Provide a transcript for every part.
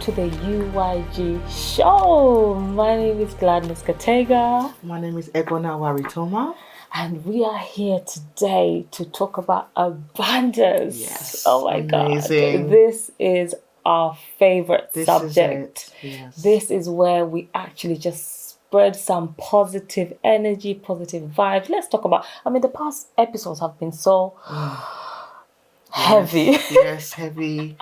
to the UYG Show. My name is Gladness Katega. My name is Egona Waritoma. And we are here today to talk about abundance. Yes. Oh my amazing. God. This is our favorite subject. Yes. This is where we actually just spread some positive energy, positive vibes. Let's talk about, the past episodes have been so heavy. Yes, heavy.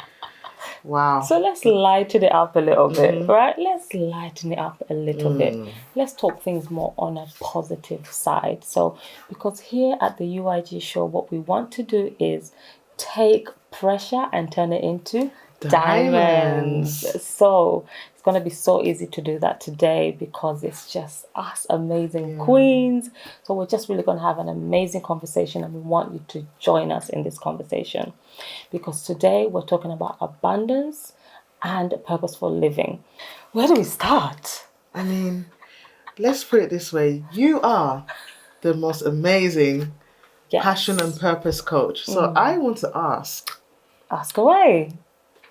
Wow. So let's lighten it up a little bit, right? Let's lighten it up a little bit. Let's talk things more on a positive side. So, because here at the UYG Show, what we want to do is take pressure and turn it into diamonds. So, it's going to be so easy to do that today because it's just us amazing queens. So, we're just really going to have an amazing conversation and we want you to join us in this conversation. Because today we're talking about abundance and purposeful living. Where do we start? Let's put it this way. You are the most amazing passion and purpose coach. So I want to ask. Ask away.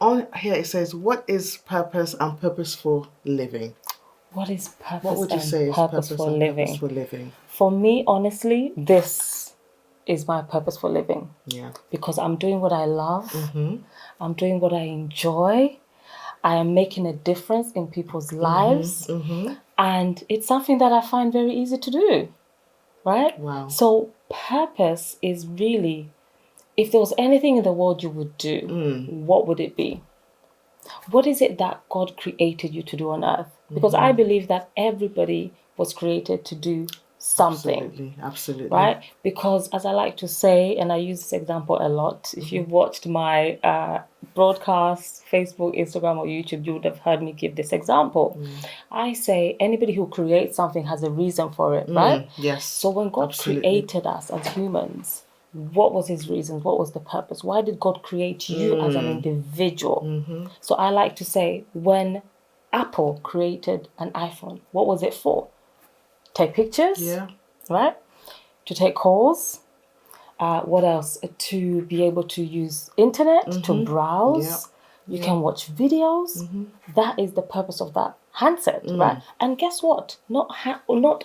On here it says, what is purpose and purposeful living? What is purpose what would you say is purposeful living? Purposeful living? For me, honestly, this is my purposeful living. Yeah. Because I'm doing what I love. I'm doing what I enjoy. I am making a difference in people's lives. And it's something that I find very easy to do. Right? Wow. So purpose is really, if there was anything in the world you would do, what would it be? What is it that God created you to do on earth? Because I believe that everybody was created to do something. Absolutely. Right? Because as I like to say, and I use this example a lot, if you've watched my broadcast, Facebook, Instagram, or YouTube, you would have heard me give this example. I say anybody who creates something has a reason for it, right? Yes. So when God created us as humans, what was his reasons? What was the purpose? Why did God create you as an individual? So I like to say, when Apple created an iPhone, what was it for? Take pictures, right? To take calls. What else? To be able to use internet, to browse. You can watch videos. That is the purpose of that handset, right? And guess what? Not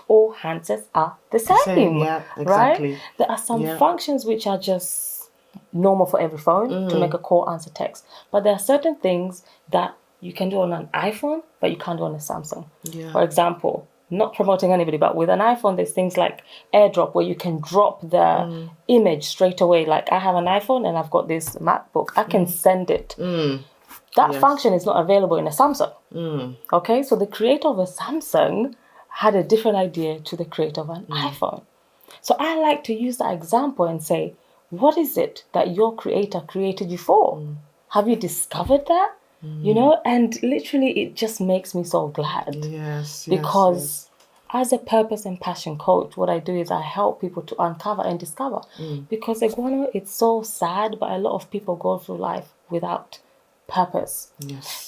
all handsets are the same. Yeah, exactly. Right? There are some functions which are just normal for every phone to make a call, answer text. But there are certain things that you can do on an iPhone, but you can't do on a Samsung. For example, not promoting anybody, but with an iPhone, there's things like AirDrop where you can drop the image straight away. Like I have an iPhone and I've got this MacBook. I can send it. That function is not available in a Samsung. Okay, so the creator of a Samsung had a different idea to the creator of an iPhone. So I like to use that example and say, what is it that your creator created you for? Have you discovered that? You know, and literally it just makes me so glad. Because as a purpose and passion coach, what I do is I help people to uncover and discover. Because Iguana, it's so sad, but a lot of people go through life without purpose.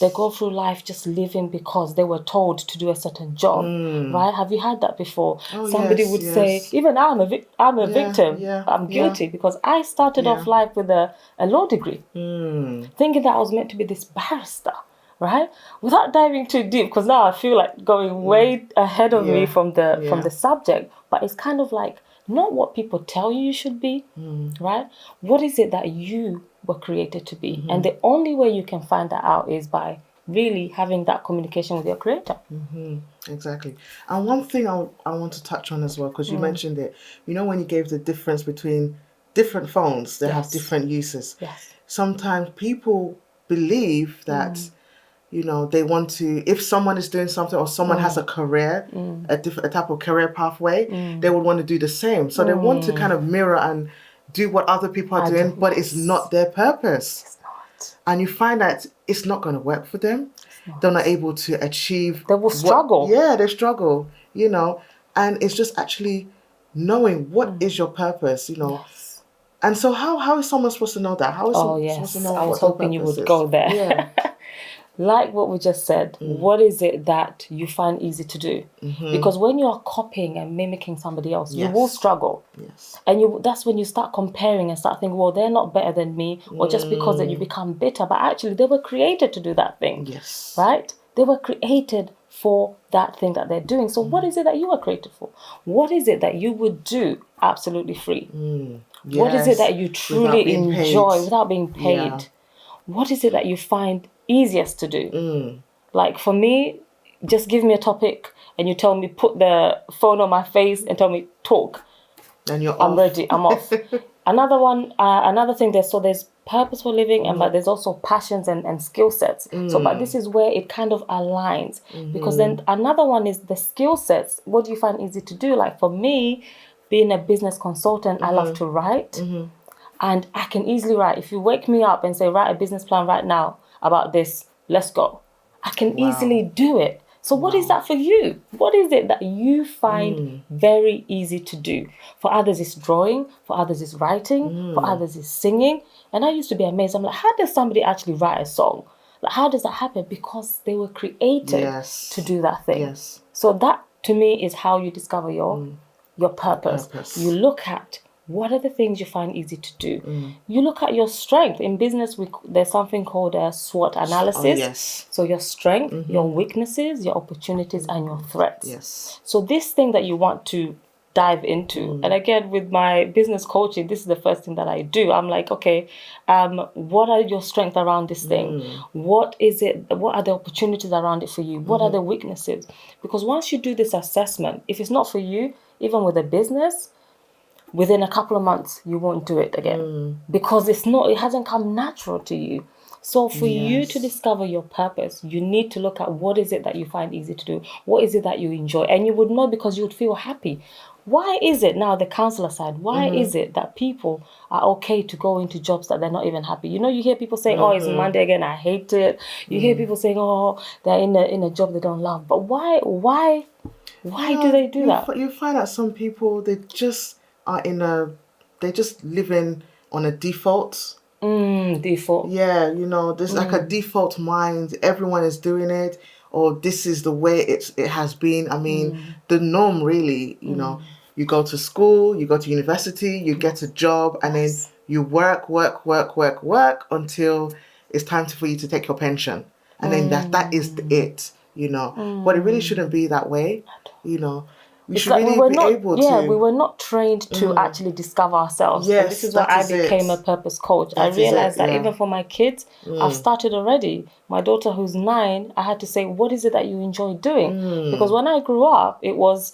They go through life just living because they were told to do a certain job, right? Have you had that before? Somebody would say, even I'm a victim. I'm guilty because I started off life with a law degree, thinking that I was meant to be this barrister, right? Without diving too deep, because now I feel like going way ahead of me from the subject. But it's kind of like not what people tell you should be, right? What is it that you were created to be? And the only way you can find that out is by really having that communication with your creator. Exactly. And one thing I want to touch on as well, because you mentioned it, you know, when you gave the difference between different phones, they have different uses. Sometimes people believe that you know, they want to, if someone is doing something or someone has a career, a type of career pathway, they would want to do the same. So they want to kind of mirror and do what other people are doing, but it's not their purpose. It's not. And you find that it's not going to work for them. They're not able to achieve. They will struggle. They struggle, you know. And it's just actually knowing what is your purpose, you know. And so how is someone supposed to know that? How is someone supposed to know I was hoping you would go there. like what we just said, what is it that you find easy to do? Because when you are copying and mimicking somebody else, you will struggle. And that's when you start comparing and start thinking, well, they're not better than me, or just because that you become bitter. But actually, they were created to do that thing. Right? They were created for that thing that they're doing. So what is it that you were created for? What is it that you would do absolutely free? What is it that you truly enjoy without being paid? What is it that you find easiest to do? Like for me, just give me a topic and you tell me, put the phone on my face and tell me, talk. And I'm ready, I'm off. Another thing, there's purposeful living, but there's also passions and skill sets. But this is where it kind of aligns. Because then another one is the skill sets. What do you find easy to do? Like for me, being a business consultant, I love to write. And I can easily write. If you wake me up and say, write a business plan right now about this, let's go. I can easily do it. So what is that for you? What is it that you find very easy to do? For others, it's drawing. For others, it's writing. For others, it's singing. And I used to be amazed. I'm like, how does somebody actually write a song? Like, how does that happen? Because they were created to do that thing. So that, to me, is how you discover your purpose. You look at what are the things you find easy to do. You look at your strength. In business, there's something called a SWOT analysis. So your strength, your weaknesses, your opportunities, and your threats. So this thing that you want to dive into, and again, with my business coaching, this is the first thing that I do. I'm like, okay, what are your strengths around this thing? What is it? What are the opportunities around it for you? What are the weaknesses? Because once you do this assessment, if it's not for you, even with a business, within a couple of months, you won't do it again because it hasn't come natural to you. So for you to discover your purpose, you need to look at what is it that you find easy to do? What is it that you enjoy? And you would know because you would feel happy. Why is it now, the counselor side, why is it that people are okay to go into jobs that they're not even happy? You know, you hear people saying, oh, it's Monday again, I hate it. You hear people saying, oh, they're in a job they don't love. But why do they do that? You find that some people, they just living on a default. Default. Yeah, there's like a default mind. Everyone is doing it, or this is the way it has been. I mean, the norm really, you go to school, you go to university, you get a job, and then you work until it's time for you to take your pension. And then that is it, But it really shouldn't be that way, We should really be able to. We were not trained to actually discover ourselves. Yes, and this is why I became a purpose coach. I realized that even for my kids, I've started already. My daughter who's 9, I had to say, what is it that you enjoy doing? Because when I grew up, it was,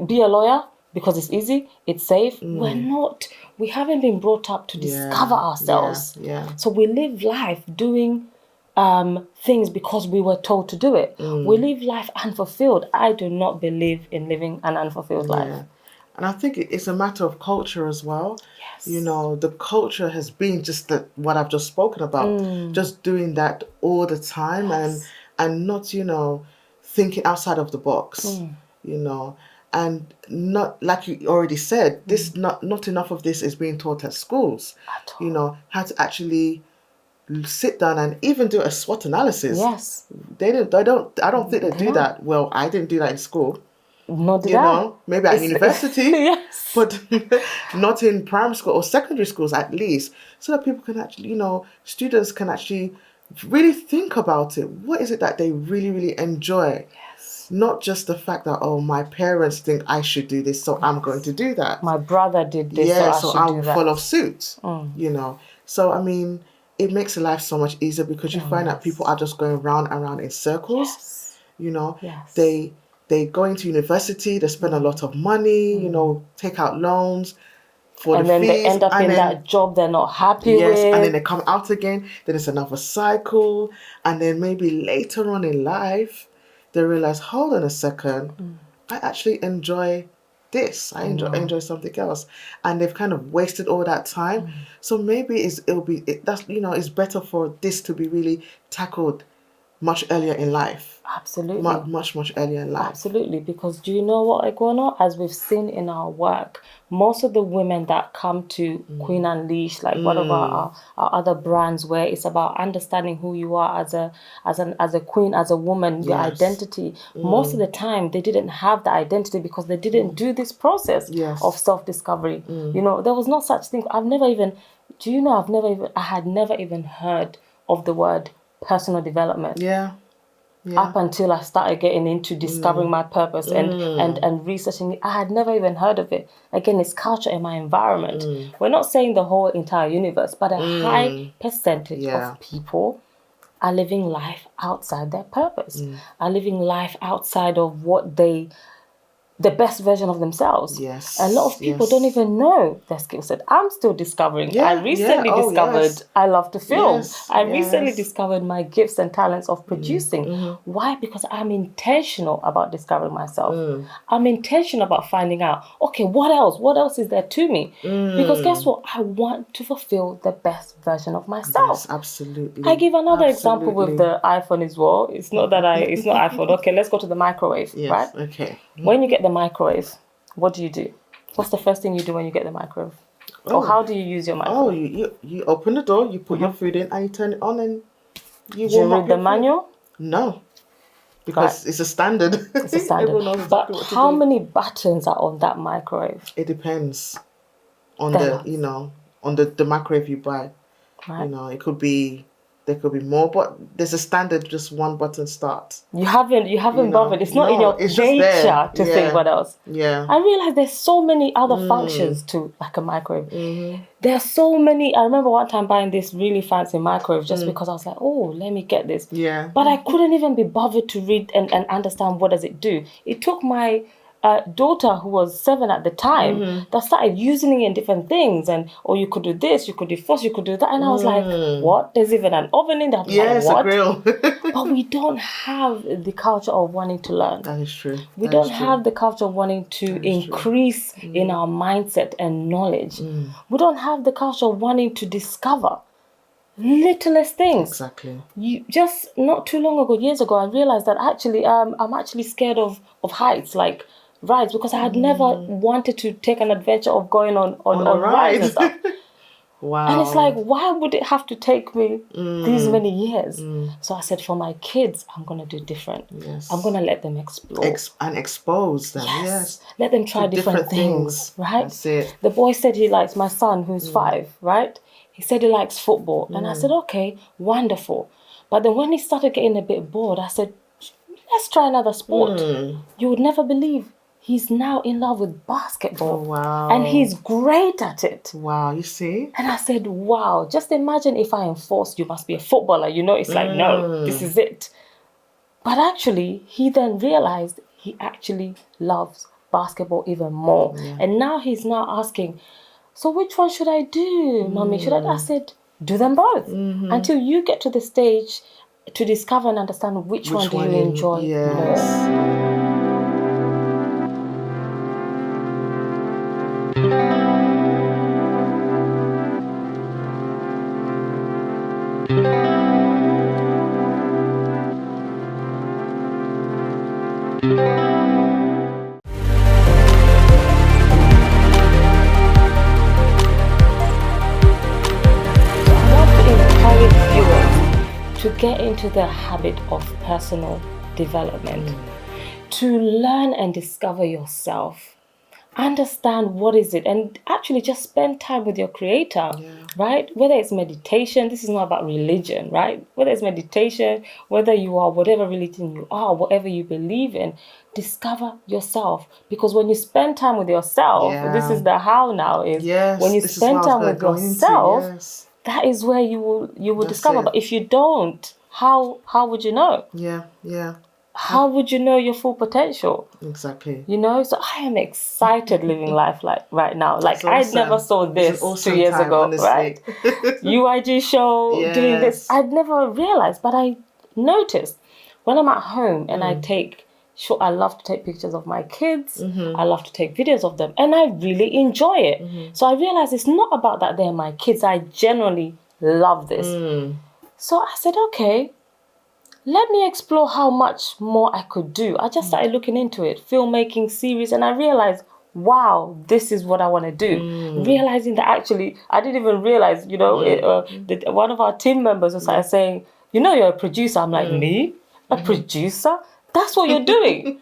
be a lawyer because it's easy, it's safe. We haven't been brought up to discover ourselves. So we live life doing things because we were told to do it. We live life unfulfilled. I do not believe in living an unfulfilled life. And I think it's a matter of culture as well. The culture has been just what I've just spoken about, just doing that all the time and not, thinking outside of the box, and not, like you already said, this not enough of this is being taught at schools. How to actually sit down and even do a SWOT analysis. Yes. I don't think they do that. Well, I didn't do that in school. Nor did I. Maybe at university. Yes. But not in primary school or secondary schools at least. So that people can actually, students can actually really think about it. What is it that they really, really enjoy? Yes. Not just the fact that, my parents think I should do this, so I'm going to do that. My brother did this, so I will follow suit. So, I mean, it makes life so much easier because you find that people are just going round and round in circles. They go into university, they spend a lot of money, take out loans for the fees. And then they end up in that job they're not happy with. Yes, and then they come out again. Then it's another cycle. And then maybe later on in life, they realize, hold on a second, I actually enjoy this. I enjoy something else. And they've kind of wasted all that time. So maybe it's better for this to be really tackled much earlier in life. Absolutely. Much earlier in life. Absolutely, because do you know what, Iguana? As we've seen in our work, most of the women that come to Queen Unleashed, like one of our other brands, where it's about understanding who you are as a queen, as a woman, your identity. Most of the time, they didn't have the identity because they didn't do this process of self-discovery. You know, there was no such thing. I had never even heard of the word personal development. Yeah. Up until I started getting into discovering my purpose and researching it. I had never even heard of it. Again, it's culture in my environment. We're not saying the whole entire universe, but a high percentage of people are living life outside their purpose, are living life outside of the best version of themselves. Yes. A lot of people don't even know their skill set. I'm still discovering. I recently discovered I love to film. I recently discovered my gifts and talents of producing. Why? Because I'm intentional about discovering myself. I'm intentional about finding out, okay, what else? What else is there to me? Because guess what? I want to fulfill the best version of myself. Yes, absolutely. I give another example with the iPhone as well. It's not iPhone. Okay, let's go to the microwave, right? Okay. When you get the microwave, what do you do? What's the first thing you do when you get the microwave? Or how do you use your microwave? You open the door, you put your food in, and you turn it on, and you warm up. Do you read the manual? No, because it's a standard. It's a standard. But how many buttons are on that microwave? It depends on the microwave you buy. Right. You know, there could be more, but there's a standard, just one button start. You haven't bothered. It's not in your nature to think what else. Yeah. I realize there's so many other functions to like a microwave. There's so many. I remember one time buying this really fancy microwave just because I was like, oh, let me get this. Yeah. But I couldn't even be bothered to read and understand what does it do. It took my daughter, who was 7 at the time, that started using it in different things, and you could do this, you could do first, you could do that, and I was like, what? There's even an oven in there. Yes, like, a grill. But we don't have the culture of wanting to learn. That is true. We don't have the culture of wanting to increase in our mindset and knowledge. We don't have the culture of wanting to discover littlest things. Exactly. Just not too long ago, years ago, I realized that actually I'm actually scared of heights, like rides, because I had never wanted to take an adventure of going on rides and stuff. Wow. And it's like, why would it have to take me these many years? So I said, for my kids, I'm going to do different. Yes. I'm going to let them explore. And expose them, yes. Let them try different things, right? That's it. The boy said he likes, my son, who's 5, right? He said he likes football. And I said, okay, wonderful. But then when he started getting a bit bored, I said, let's try another sport. You would never believe. He's now in love with basketball. Oh, wow. And he's great at it. Wow, you see? And I said, wow, just imagine if I enforced you must be a footballer. You know, it's like, no, this is it. But actually, he then realized he actually loves basketball even more. Yeah. And now he's now asking, so which one should I do, Mommy? I said, do them both. Until you get to the stage to discover and understand which one do you enjoy most. To get into the habit of personal development, to learn and discover yourself, understand what is it, and actually just spend time with your creator, right? Whether it's meditation, this is not about religion, right? Whether it's meditation, whether you are whatever religion you are, whatever you believe in, discover yourself. Because when you spend time with yourself, this is the how now is when you spend time with yourself, that is where you will discover. But if you don't, how would you know? Yeah. How would you know your full potential? Exactly. You know, so I am excited living life like right now. Like awesome. I never saw this awesome 2 years ago, honestly. Right? UYG Show, doing this. I'd never realized, but I noticed when I'm at home and I love to take pictures of my kids. I love to take videos of them, and I really enjoy it. So I realized it's not about that they're my kids. I genuinely love this. So I said, okay, let me explore how much more I could do. I just started looking into it, filmmaking, series, and I realized, wow, this is what I want to do. Realizing that actually, I didn't even realize, that one of our team members was like saying, you're a producer. I'm like, me? A producer? That's what you're doing.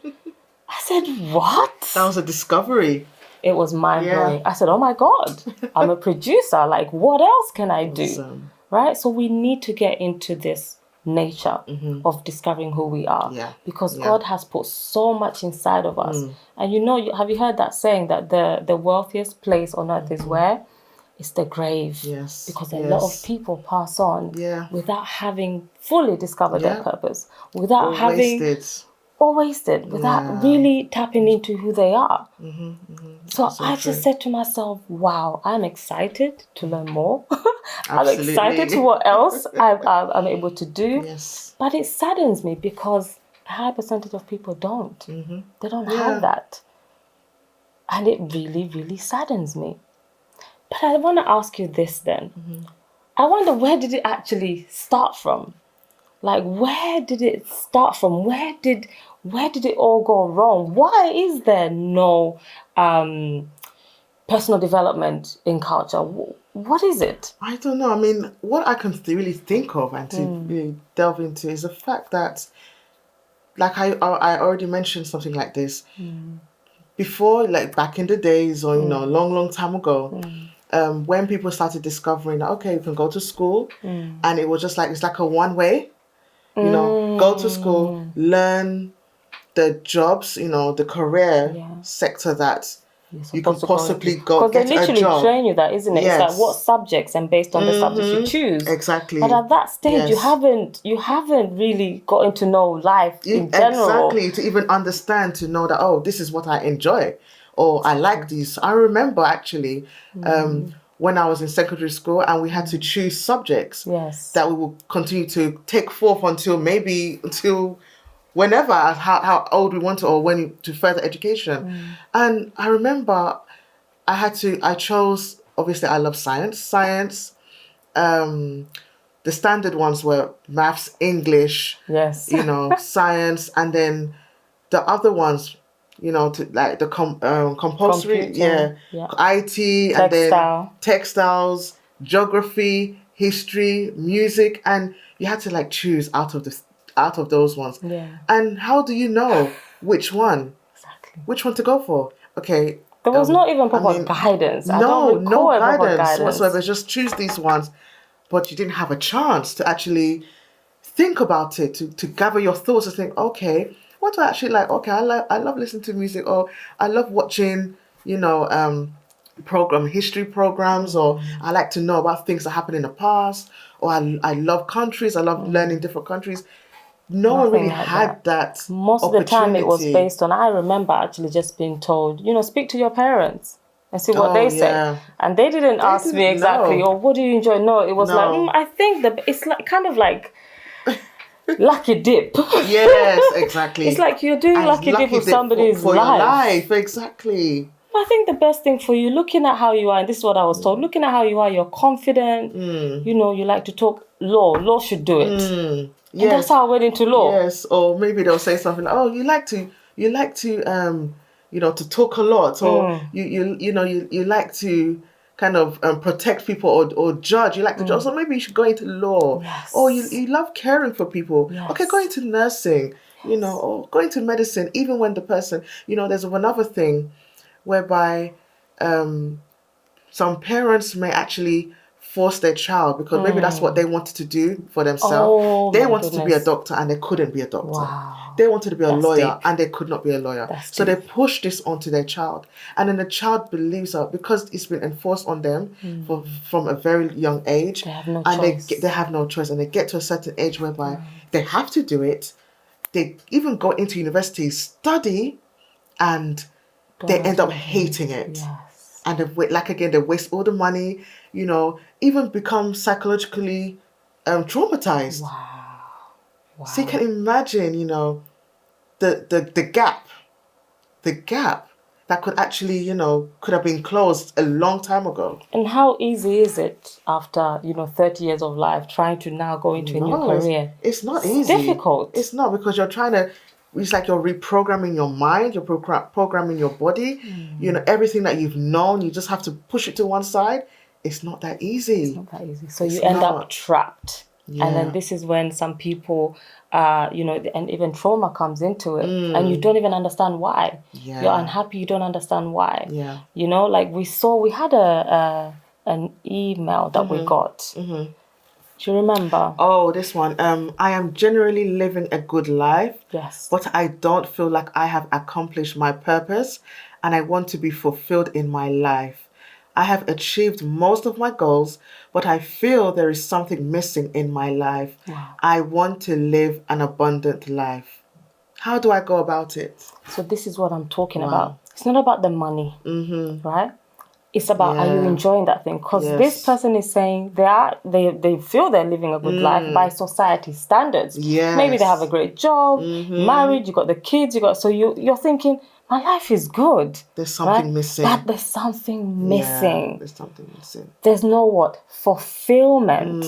I said, what? That was a discovery. It was mind-blowing. I said, oh my God, I'm a producer. Like, what else can I do? Right? So we need to get into this nature of discovering who we are. Because God has put so much inside of us. And have you heard that saying that the wealthiest place on earth is where? It's the grave. Yes. Because a lot of people pass on without having fully discovered their purpose. Without wasted without really tapping into who they are. So I just said to myself, wow, I'm excited to learn more. I'm excited to what else I'm able to do. But it saddens me because a high percentage of people don't. They don't have that. And it really, really saddens me. But I want to ask you this then. I wonder, where did it actually start from? Like, where did it start from? Where did it all go wrong? Why is there no personal development in culture? What is it? I don't know. I mean, what I can really think of and to really delve into is the fact that, like I already mentioned something like this before, like back in the days, or long time ago. When people started discovering, okay, you can go to school, and it was just like, it's like a one way. Go to school, learn the jobs, the career sector that you can possibly go get a job. Because they literally train you that, isn't it? It's like what subjects, and based on the subjects you choose. Exactly. But at that stage, you haven't really gotten to know life in general. Exactly, to even understand, to know that, oh, this is what I enjoy, or I like these. I remember actually, when I was in secondary school, and we had to choose subjects that we will continue to take forth until whenever, how old we want to, or when to further education. And I remember I chose, obviously I love science. The standard ones were maths, English, science, and then the other ones, to like the compulsory, IT, and then textiles, geography, history, music, and you had to like choose out of those ones. And how do you know which one to go for? Okay, there was not even proper guidance. No guidance whatsoever. Just choose these ones, but you didn't have a chance to actually think about it, to gather your thoughts and think, okay, what do I actually like? Okay, I love listening to music, or I love watching, history programs, or I like to know about things that happened in the past, or I love countries, I love learning different countries. No one really had that. Most of the time it was based on, I remember actually just being told, speak to your parents and see what they say. And they didn't ask me exactly, or what do you enjoy? No, it was like, I think it's like kind of like lucky dip. Yes, exactly. It's like you're doing lucky dip with somebody's for life. Your life, exactly. I think the best thing for you, looking at how you are, and this is what I was told, looking at how you are, you're confident, you like to talk law should do it. And that's how I went into law. Yes, or maybe they'll say something like, oh, you like to to talk a lot, or you like to kind of protect people, or judge. You like to judge, so maybe you should go into law. Or you love caring for people. Okay, go into nursing, or go into medicine, even when the person, there's another thing whereby some parents may actually force their child, because maybe that's what they wanted to do for themselves. They wanted to be a doctor and they couldn't be a doctor. Wow. They wanted to be a lawyer and they could not be a lawyer. So they push this onto their child, and then the child believes that because it's been enforced on them from a very young age, they have no choice. They have no choice, and they get to a certain age whereby they have to do it. They even go into university, study, and they end up hating it. And they waste all the money, even become psychologically traumatized. Wow. So you can imagine, the gap that that could actually, you know, could have been closed a long time ago. And how easy is it after, 30 years of life trying to now go into a new career? It's not easy. Difficult. It's not, because you're trying to, it's like you're reprogramming your mind, you're programming your body, you know, everything that you've known, you just have to push it to one side. It's not that easy. It's not that easy. So you end up trapped. Yeah. And then this is when some people, and even trauma comes into it, and you don't even understand why. Yeah. You're unhappy, you don't understand why. Yeah. You know, like we had an email that we got. Mm-hmm. Do you remember? Oh, this one. I am generally living a good life. Yes. But I don't feel like I have accomplished my purpose, and I want to be fulfilled in my life. I have achieved most of my goals, but I feel there is something missing in my life. Wow. I want to live an abundant life. How do I go about it? So this is what I'm talking about. It's not about the money, right? It's about, are you enjoying that thing? Because this person is saying they feel they're living a good life by society standards. Yes. Maybe they have a great job, married, you got the kids, so you're thinking, my life is good. There's something missing. But there's something missing. Yeah, there's something missing. There's no what? Fulfillment.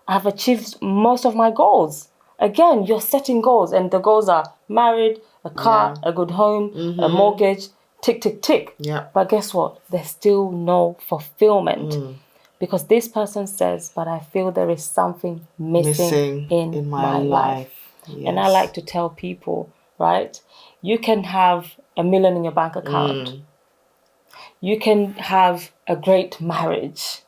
I've achieved most of my goals. Again, you're setting goals, and the goals are married, a car, a good home, a mortgage, tick, tick, tick. Yeah. But guess what? There's still no fulfillment. Because this person says, but I feel there is something missing in my life. Yes. And I like to tell people, right? You can have $1 million in your bank account. You can have a great marriage.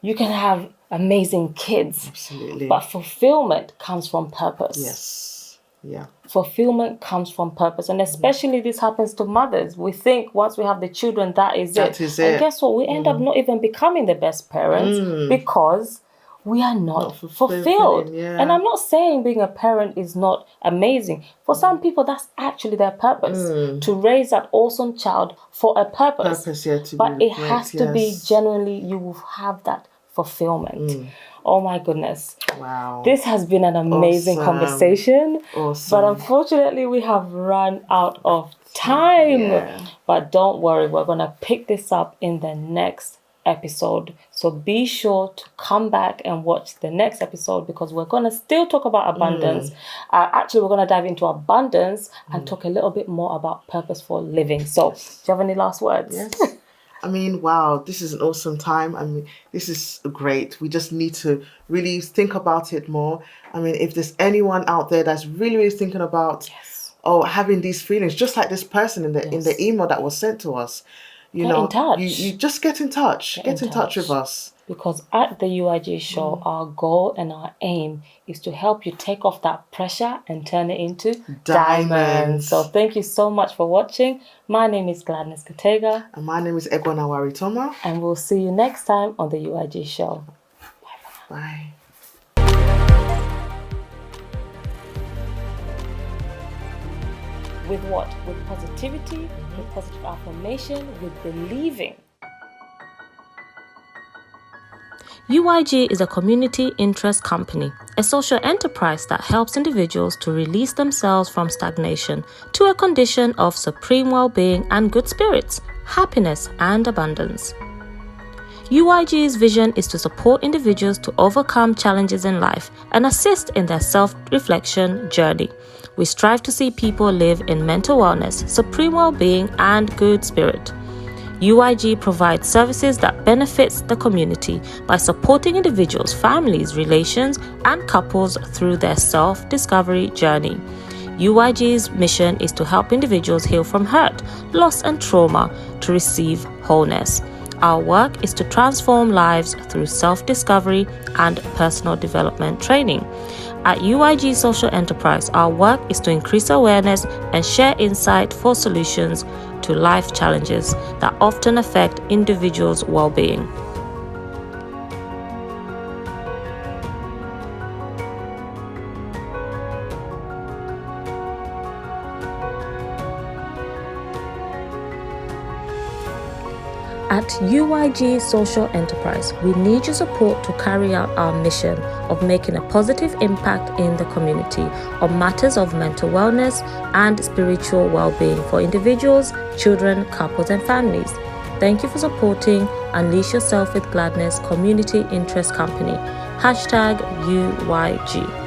You can have amazing kids. Absolutely. But fulfillment comes from purpose. Yes. Yeah. Fulfillment comes from purpose. And especially this happens to mothers. We think once we have the children, that is it. And guess what? We end up not even becoming the best parents because we are not fulfilled. Yeah. And I'm not saying being a parent is not amazing. For some people, that's actually their purpose, to raise that awesome child for a purpose. But it has to be genuinely, you will have that fulfillment. Oh my goodness. Wow. This has been an amazing conversation. Awesome. But unfortunately, we have run out of time. Yeah. But don't worry, we're going to pick this up in the next episode. So be sure to come back and watch the next episode, because we're going to still talk about abundance. Actually, we're going to dive into abundance and talk a little bit more about purposeful living. So do you have any last words? Yes. I mean, wow, this is an awesome time. I mean, this is great. We just need to really think about it more. I mean, if there's anyone out there that's really, really thinking about having these feelings, just like this person in the email that was sent to us, get in touch. You just get in touch. Get in touch with us. Because at the UYG Show, our goal and our aim is to help you take off that pressure and turn it into diamonds. So thank you so much for watching. My name is Gladness Katega. And my name is Egwana Waritoma. And we'll see you next time on the UYG Show. Bye. With what? With positivity, with positive affirmation, with believing. UYG is a community interest company, a social enterprise that helps individuals to release themselves from stagnation to a condition of supreme well-being and good spirits, happiness and abundance. UYG's vision is to support individuals to overcome challenges in life and assist in their self-reflection journey. We strive to see people live in mental wellness, supreme well-being and good spirit. UYG provides services that benefits the community by supporting individuals, families, relations, and couples through their self-discovery journey. UYG's mission is to help individuals heal from hurt, loss, and trauma to receive wholeness. Our work is to transform lives through self-discovery and personal development training. At UYG Social Enterprise, our work is to increase awareness and share insight for solutions to life challenges that often affect individuals' well-being. At UYG Social Enterprise, we need your support to carry out our mission of making a positive impact in the community on matters of mental wellness and spiritual well-being for individuals, children, couples, and families. Thank you for supporting Unleash Yourself with Gladness Community Interest Company. #UYG.